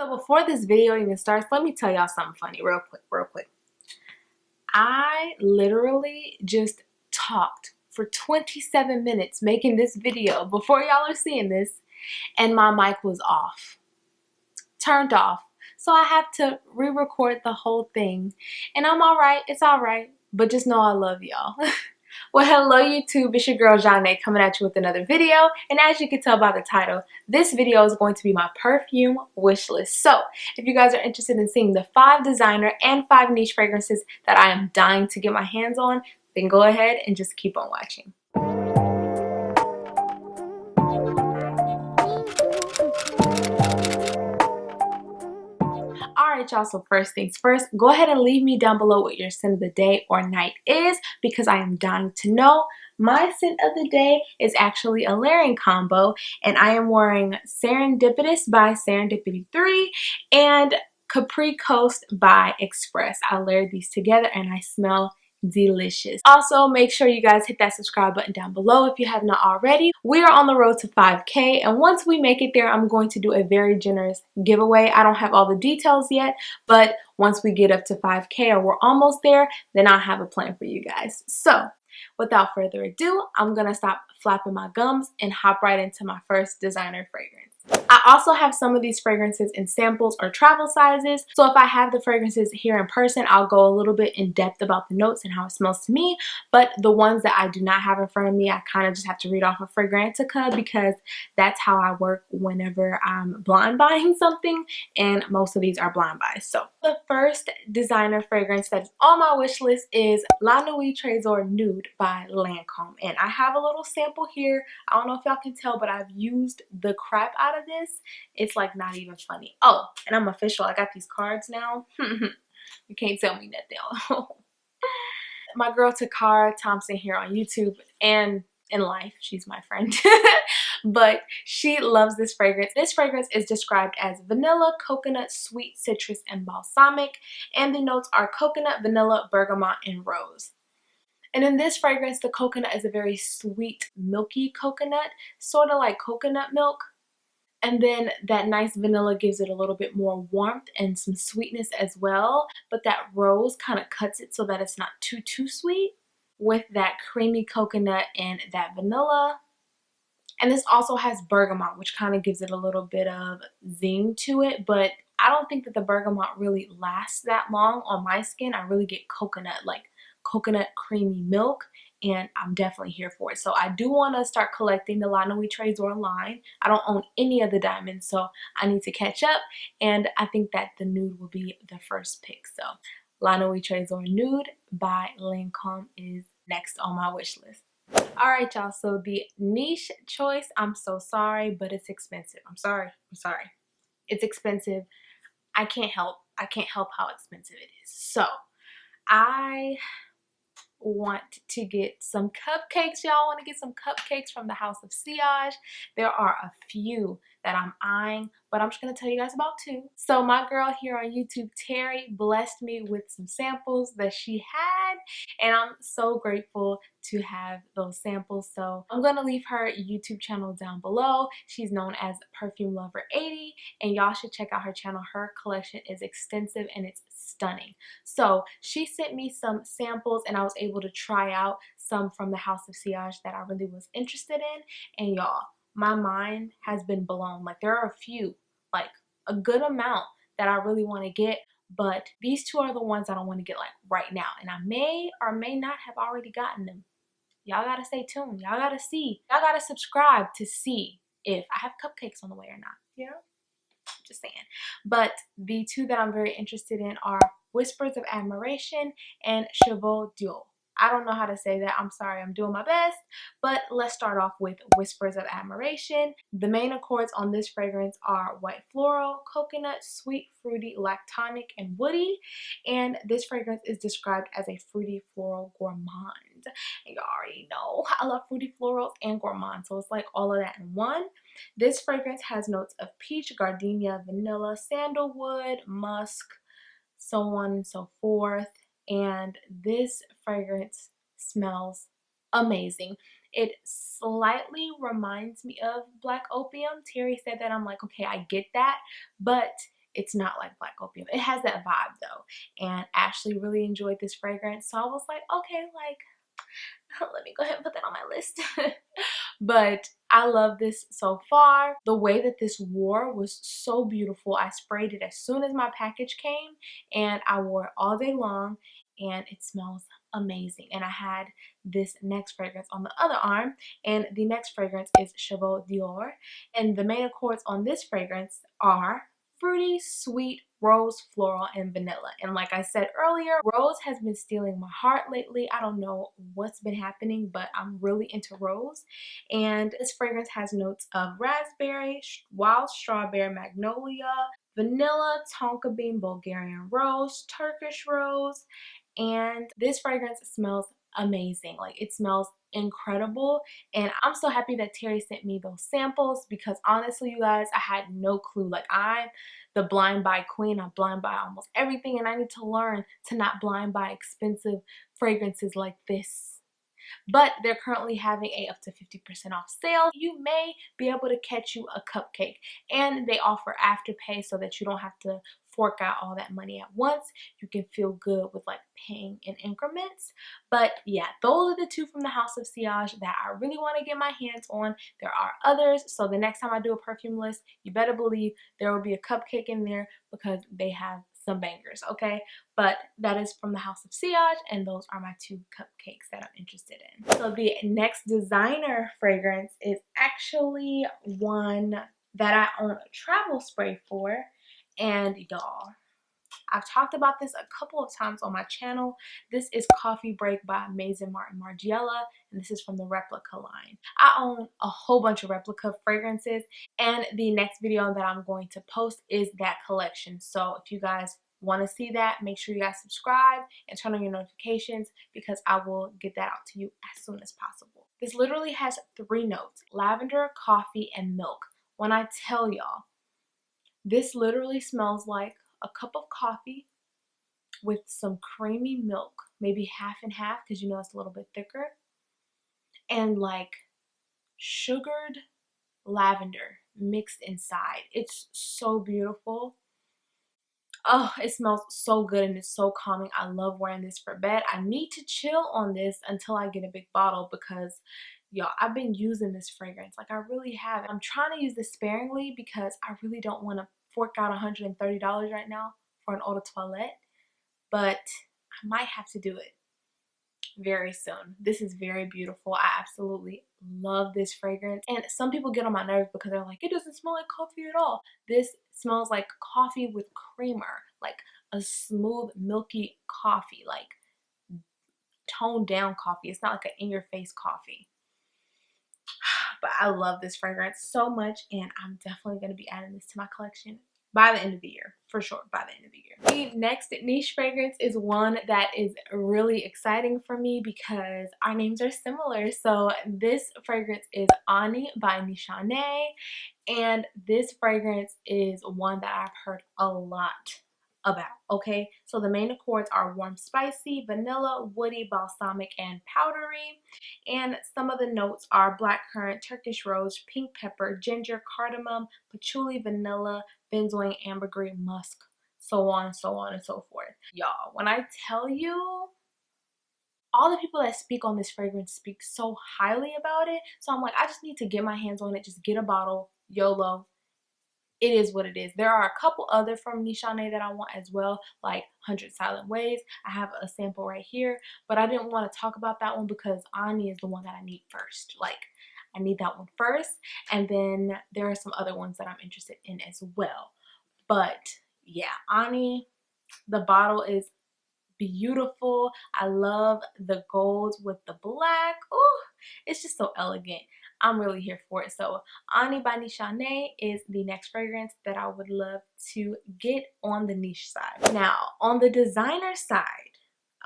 So before this video even starts, let me tell y'all something funny real quick. I literally just talked for 27 minutes making this video before y'all are seeing this, and my mic was off, turned off. So I have to re-record the whole thing, and I'm alright, it's alright, but just know I love y'all. Well, hello YouTube, it's your girl Janae coming at you with another video, and as you can tell by the title, this video is going to be my perfume wish list. So if you guys are interested in seeing the 5 designer and 5 niche fragrances that I am dying to get my hands on, then go ahead and just keep on watching. Alright y'all, so first things first, go ahead and leave me down below what your scent of the day or night is, because I am dying to know. My scent of the day is actually a layering combo, and I am wearing Serendipitous by Serendipity 3 and Capri Coast by Express. I layered these together and I smell delicious. Also, make sure you guys hit that subscribe button down below if you have not already. We are on the road to 5K, and once we make it there, I'm going to do a very generous giveaway. I don't have all the details yet, but once we get up to 5K or we're almost there, then I'll have a plan for you guys. So without further ado, I'm gonna stop flapping my gums and hop right into my first designer fragrance. I also have some of these fragrances in samples or travel sizes, so if I have the fragrances here in person, I'll go a little bit in depth about the notes and how it smells to me, but the ones that I do not have in front of me, I kind of just have to read off a Fragrantica, because that's how I work whenever I'm blind buying something, and most of these are blind buys. So the first designer fragrance that's on my wish list is La Nuit Trésor Nude by Lancome, and I have a little sample here. I don't know if y'all can tell, but I've used the crap out of this. It's like not even funny. Oh, and I'm official. I got these cards now. You can't tell me nothing. My girl Takara Thompson here on YouTube and in life, she's my friend, but she loves this fragrance. This fragrance is described as vanilla, coconut, sweet, citrus, and balsamic, and the notes are coconut, vanilla, bergamot, and rose. And in this fragrance, the coconut is a very sweet, milky coconut, sort of like coconut milk. And then that nice vanilla gives it a little bit more warmth and some sweetness as well. But that rose kind of cuts it so that it's not too sweet, with that creamy coconut and that vanilla. And this also has bergamot, which kind of gives it a little bit of zing to it. But I don't think that the bergamot really lasts that long on my skin. I really get coconut, like coconut creamy milk, and I'm definitely here for it. So I do want to start collecting the La Nuit Trésor line. I don't own any of the diamonds, so I need to catch up, and I think that the nude will be the first pick. So La Nuit Trésor Nude by Lancome is next on my wish list. Alright y'all, so the niche choice, I'm so sorry, but it's expensive. I'm sorry. It's expensive. I can't help how expensive it is. So I want to get some cupcakes. Y'all want to get some cupcakes from the House of Sillage. There are a few that I'm eyeing, but I'm just going to tell you guys about 2. So my girl here on YouTube, Terry, blessed me with some samples that she had, and I'm so grateful to have those samples. So I'm going to leave her YouTube channel down below. She's known as Perfume Lover 80, and y'all should check out her channel. Her collection is extensive and it's stunning. So she sent me some samples, and I was able to try out some from the House of Sillage that I really was interested in, and y'all, my mind has been blown. Like, there are a few, like a good amount, that I really want to get, but these 2 are the ones I don't want to get like right now, and I may or may not have already gotten them. Y'all gotta stay tuned. Y'all gotta see. Y'all gotta subscribe to see if I have cupcakes on the way or not, you know? Just saying. But the 2 that I'm very interested in are Whispers of Admiration and Chevaux d'Eau. I don't know how to say that. I'm sorry, I'm doing my best. But let's start off with Whispers of Admiration. The main accords on this fragrance are white floral, coconut, sweet, fruity, lactonic, and woody. And this fragrance is described as a fruity floral gourmand. And you already know I love fruity florals and gourmand, so it's like all of that in one. This fragrance has notes of peach, gardenia, vanilla, sandalwood, musk, so on and so forth. And this fragrance smells amazing. It slightly reminds me of Black Opium. Terry said that. I'm like, okay, I get that, but it's not like black opium. It has that vibe though. And Ashley really enjoyed this fragrance. So I was like, okay, like, let me go ahead and put that on my list. But I love this so far. The way that this wore was so beautiful. I sprayed it as soon as my package came and I wore it all day long and it smells amazing. And I had this next fragrance on the other arm, and the next fragrance is Chevaux Dior. And the main accords on this fragrance are fruity, sweet, rose, floral, and vanilla. And like I said earlier, rose has been stealing my heart lately. I don't know what's been happening, but I'm really into rose. And this fragrance has notes of raspberry, wild strawberry, magnolia, vanilla, tonka bean, Bulgarian rose, Turkish rose, and this fragrance smells amazing. Like, it smells incredible, and I'm so happy that Terry sent me those samples because honestly, you guys, I had no clue. Like, I'm the blind buy queen. I blind buy almost everything, and I need to learn to not blind buy expensive fragrances like this. But they're currently having a up to 50% off sale. You may be able to catch you a cupcake, and they offer afterpay so that you don't have to fork out all that money at once. You can feel good with like paying in increments. But yeah, those are the two from the House of Sillage that I really want to get my hands on. There are others, so the next time I do a perfume list, you better believe there will be a cupcake in there because they have some bangers, okay? But that is from the House of Sillage, and those are my two cupcakes that I'm interested in. So the next designer fragrance is actually one that I own a travel spray for, and y'all, I've talked about this a couple of times on my channel. This is Coffee Break by Maison Martin Margiela, and this is from the Replica line. I own a whole bunch of Replica fragrances, and the next video that I'm going to post is that collection. So if you guys want to see that, make sure you guys subscribe and turn on your notifications because I will get that out to you as soon as possible. This literally has 3 notes: lavender, coffee, and milk. When I tell y'all, this literally smells like a cup of coffee with some creamy milk, maybe half and half because you know it's a little bit thicker, and like sugared lavender mixed inside. It's so beautiful. Oh, it smells so good and it's so calming. I love wearing this for bed. I need to chill on this until I get a big bottle because y'all, I've been using this fragrance. Like, I really have. I'm trying to use this sparingly because I really don't want to fork out $130 right now for an eau de toilette, but I might have to do it very soon. This is very beautiful. I absolutely love this fragrance, and some people get on my nerves because they're like, it doesn't smell like coffee at all. This smells like coffee with creamer, like a smooth milky coffee, like toned down coffee. It's not like an in your face coffee. But I love this fragrance so much, and I'm definitely going to be adding this to my collection by the end of the year, for sure, by the end of the year. The next niche fragrance is one that is really exciting for me because our names are similar. So this fragrance is Ani by Nishane, and this fragrance is one that I've heard a lot about, okay? So the main accords are warm, spicy, vanilla, woody, balsamic, and powdery. And some of the notes are blackcurrant, Turkish rose, pink pepper, ginger, cardamom, patchouli, vanilla, benzoin, ambergris, musk, so on and so on and so forth. Y'all, when I tell you, all the people that speak on this fragrance speak so highly about it. So I'm like, I just need to get my hands on it, just get a bottle, YOLO. It is what it is. There are a couple other from Nishane that I want as well, like 100 Silent Ways. I have a sample right here, but I didn't want to talk about that one because Ani is the one that I need first. Like, I need that one first, and then there are some other ones that I'm interested in as well. But yeah, Ani, the bottle is beautiful. I love the gold with the black. Oh, it's just so elegant. I'm really here for it. So Ani by Nishane is the next fragrance that I would love to get on the niche side. Now, on the designer side,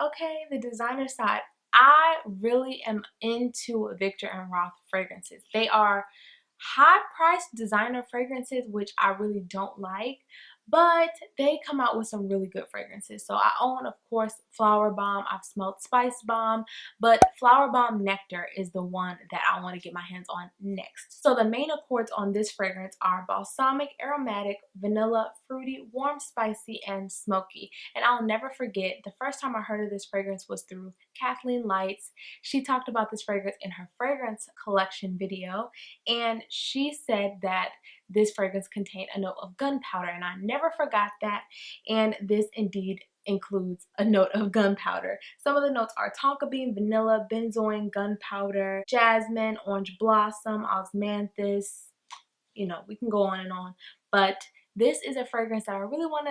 okay, the designer side, I really am into Viktor and Rolf fragrances. They are high-priced designer fragrances, which I really don't like, but they come out with some really good fragrances. So I own, of course, Flower Bomb. I've smelled Spice Bomb, but Flower Bomb Nectar is the one that I want to get my hands on next. So the main accords on this fragrance are balsamic, aromatic, vanilla, fruity, warm, spicy, and smoky. And I'll never forget, the first time I heard of this fragrance was through Kathleen Lights. She talked about this fragrance in her fragrance collection video, and she said that this fragrance contained a note of gunpowder, and I never forgot that, and this indeed includes a note of gunpowder. Some of the notes are tonka bean, vanilla, benzoin, gunpowder, jasmine, orange blossom, osmanthus. You know, we can go on and on, but this is a fragrance that I really want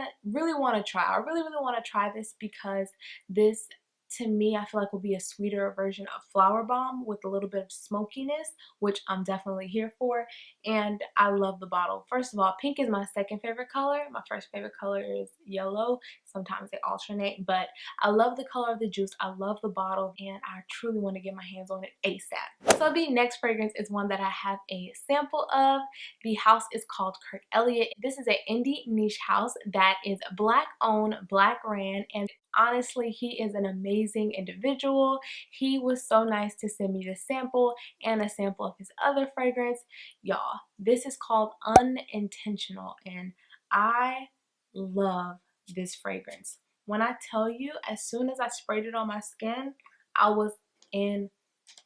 to try. I really want to try this because this, to me, I feel like will be a sweeter version of Flower Bomb with a little bit of smokiness, which I'm definitely here for. And I love the bottle. First of all, pink is my second favorite color. My first favorite color is yellow. Sometimes they alternate, but I love the color of the juice. I love the bottle, and I truly want to get my hands on it ASAP. So the next fragrance is one that I have a sample of. The house is called KIRK Elliott. This is an indie niche house that is black owned, black ran, and honestly, he is an amazing individual. He was so nice to send me the sample and a sample of his other fragrance. Y'all, this is called Unintentional, and I love this fragrance. When I tell you, as soon as I sprayed it on my skin, I was in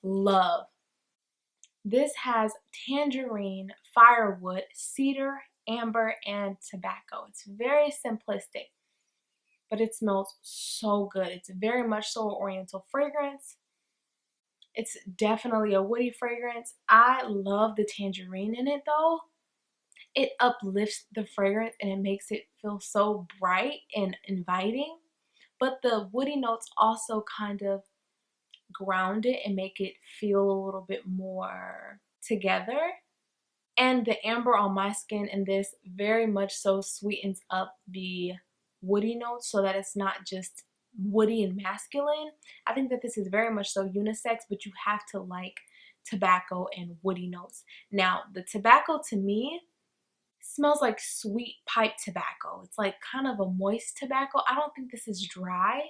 love. This has tangerine, firewood, cedar, amber, and tobacco. It's very simplistic, but it smells so good. It's very much so an oriental fragrance. It's definitely a woody fragrance. I love the tangerine in it though. It uplifts the fragrance and it makes it feel so bright and inviting. But the woody notes also kind of ground it and make it feel a little bit more together. And the amber on my skin in this very much so sweetens up the woody notes so that it's not just woody and masculine. I think that this is very much so unisex, but you have to like tobacco and woody notes. Now, the tobacco to me smells like sweet pipe tobacco. It's like kind of a moist tobacco. I don't think this is dry.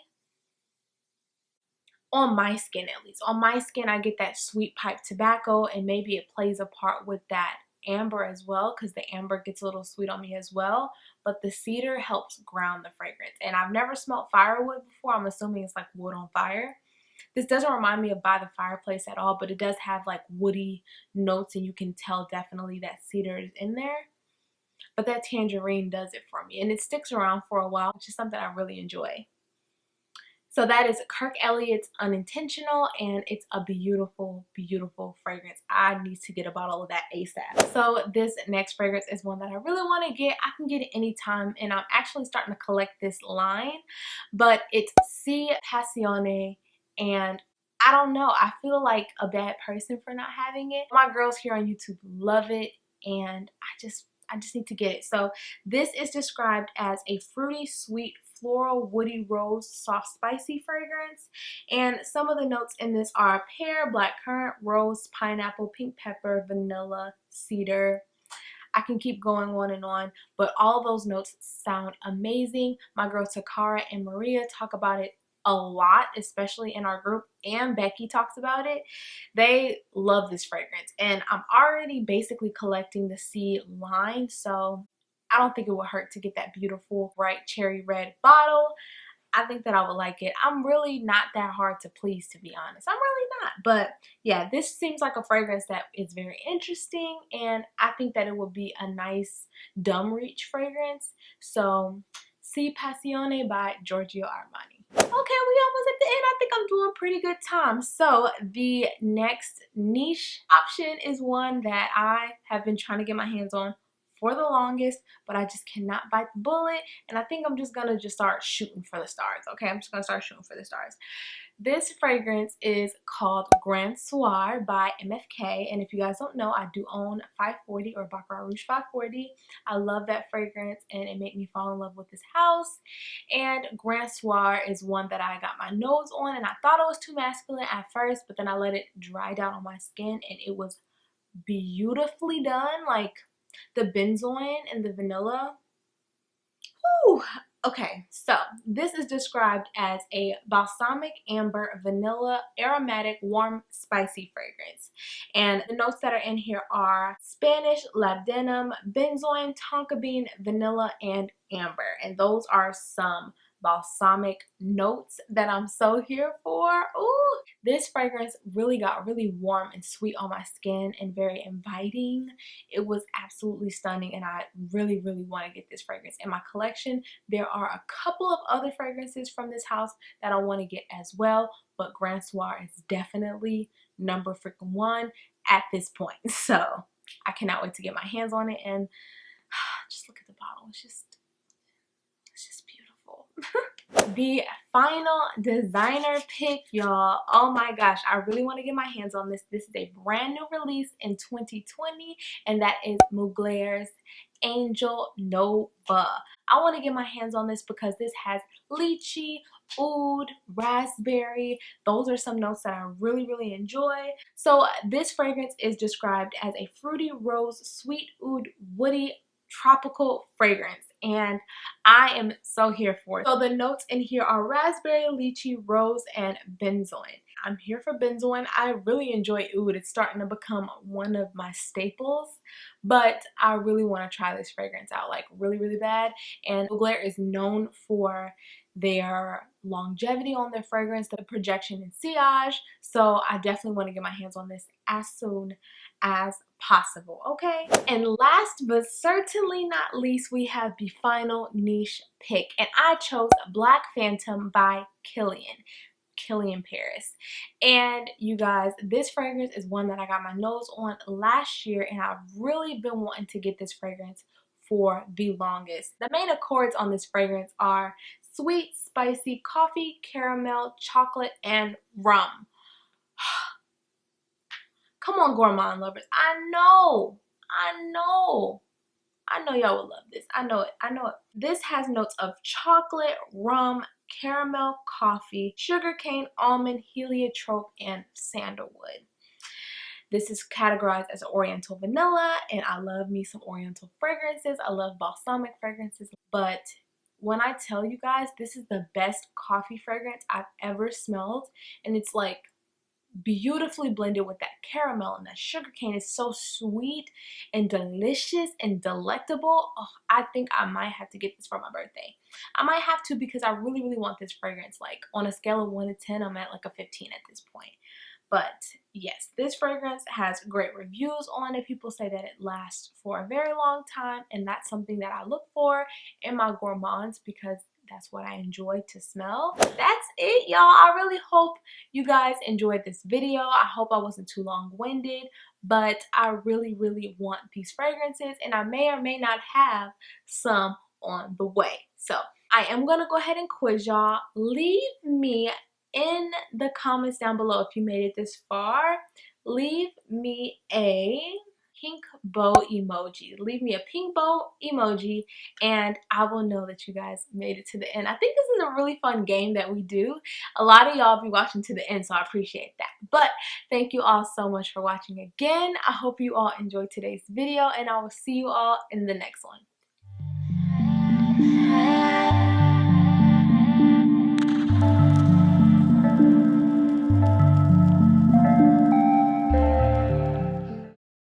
On my skin, at least. On my skin, I get that sweet pipe tobacco, and maybe it plays a part with that amber as well, because the amber gets a little sweet on me as well. But the cedar helps ground the fragrance. And I've never smelled firewood before. I'm assuming it's like wood on fire. This doesn't remind me of By the Fireplace at all, but it does have like woody notes, and you can tell definitely that cedar is in there. But that tangerine does it for me, and it sticks around for a while, which is something I really enjoy. So that is KIRK Elliott's Unintentional, and it's a beautiful, beautiful fragrance. I need to get a bottle of that ASAP. So this next fragrance is one that I really want to get. I can get it anytime, and I'm actually starting to collect this line, but it's Si Passione, and I don't know. I feel like a bad person for not having it. My girls here on YouTube love it, and I just need to get it. So this is described as a fruity, sweet, floral, woody, rose, soft, spicy fragrance. And some of the notes in this are pear, blackcurrant, rose, pineapple, pink pepper, vanilla, cedar. I can keep going on and on, but all those notes sound amazing. My girls Takara and Maria talk about it a lot, especially in our group, and Becky talks about it. They love this fragrance, and I'm already basically collecting the Si line, so I don't think it would hurt to get that beautiful bright cherry red bottle. I think that I would like it. I'm really not that hard to please, to be honest. I'm really not. But yeah, this seems like a fragrance that is very interesting, and I think that it would be a nice dumb reach fragrance. So Si Passione by Giorgio Armani. Okay, we almost at the end. I think I'm doing pretty good time. So the next niche option is one that I have been trying to get my hands on for the longest, but I just cannot bite the bullet, and I think I'm just gonna start shooting for the stars. Okay, I'm just gonna start shooting for the stars. This fragrance is called Grand Soir by MFK, and if you guys don't know, I do own 540 or Baccarat Rouge 540. I love that fragrance, and it made me fall in love with this house. And Grand Soir is one that I got my nose on, and I thought it was too masculine at first, but then I let it dry down on my skin, and it was beautifully done. Like the benzoin and the vanilla Whew. Okay, so this is described as a balsamic amber vanilla aromatic warm spicy fragrance, and the notes that are in here are Spanish labdanum, benzoin, tonka bean, vanilla, and amber, and those are some balsamic notes that I'm so here for. Ooh, this fragrance really got really warm and sweet on my skin and very inviting. It was absolutely stunning, and I really want to get this fragrance in my collection. There are a couple of other fragrances from this house that I want to get as well, but Grand Soir is definitely number freaking one at this point. So I cannot wait to get my hands on it, and just look at the bottle. It's just beautiful. The final designer pick, y'all. Oh my gosh, I really want to get my hands on this. This is a brand new release in 2020, and that is Mugler's Angel Nova. I want to get my hands on this because this has lychee, oud, raspberry. Those are some notes that I really enjoy. So this fragrance is described as a fruity rose, sweet oud, woody, tropical fragrance, and I am so here for it. So the notes in here are raspberry, lychee, rose, and benzoin. I'm here for benzoin. I really enjoy oud. It's starting to become one of my staples, but I really want to try this fragrance out, like really bad. And Mugler is known for their longevity on their fragrance, the projection and sillage, so I definitely want to get my hands on this as soon as possible, okay? And last but certainly not least, we have the final niche pick, and I chose Black Phantom by Kilian Paris. And you guys, this fragrance is one that I got my nose on last year, and I've really been wanting to get this fragrance for the longest. The main accords on this fragrance are sweet, spicy, coffee, caramel, chocolate, and rum. Come on, gourmand lovers. I know y'all would love this. I know it. This has notes of chocolate, rum, caramel, coffee, sugarcane, almond, heliotrope, and sandalwood. This is categorized as oriental vanilla, and I love me some oriental fragrances. I love balsamic fragrances, but when I tell you guys, this is the best coffee fragrance I've ever smelled, and it's like beautifully blended with that caramel, and that sugarcane is so sweet and delicious and delectable. Oh, I think I might have to get this for my birthday. I might have to, because I really want this fragrance. Like on a scale of 1 to 10, I'm at like a 15 at this point. But yes, this fragrance has great reviews on it. People say that it lasts for a very long time, and that's something that I look for in my gourmands because that's what I enjoy to smell. That's it, y'all. I really hope you guys enjoyed this video. I hope I wasn't too long-winded, but I really want these fragrances, and I may or may not have some on the way. So I am gonna go ahead and quiz y'all. Leave me in the comments down below if you made it this far. Leave me a pink bow emoji. Leave me a pink bow emoji, and I will know that you guys made it to the end. I think this is a really fun game that we do. A lot of y'all be watching to the end, so I appreciate that. But thank you all so much for watching again. I hope you all enjoyed today's video, and I will see you all in the next one.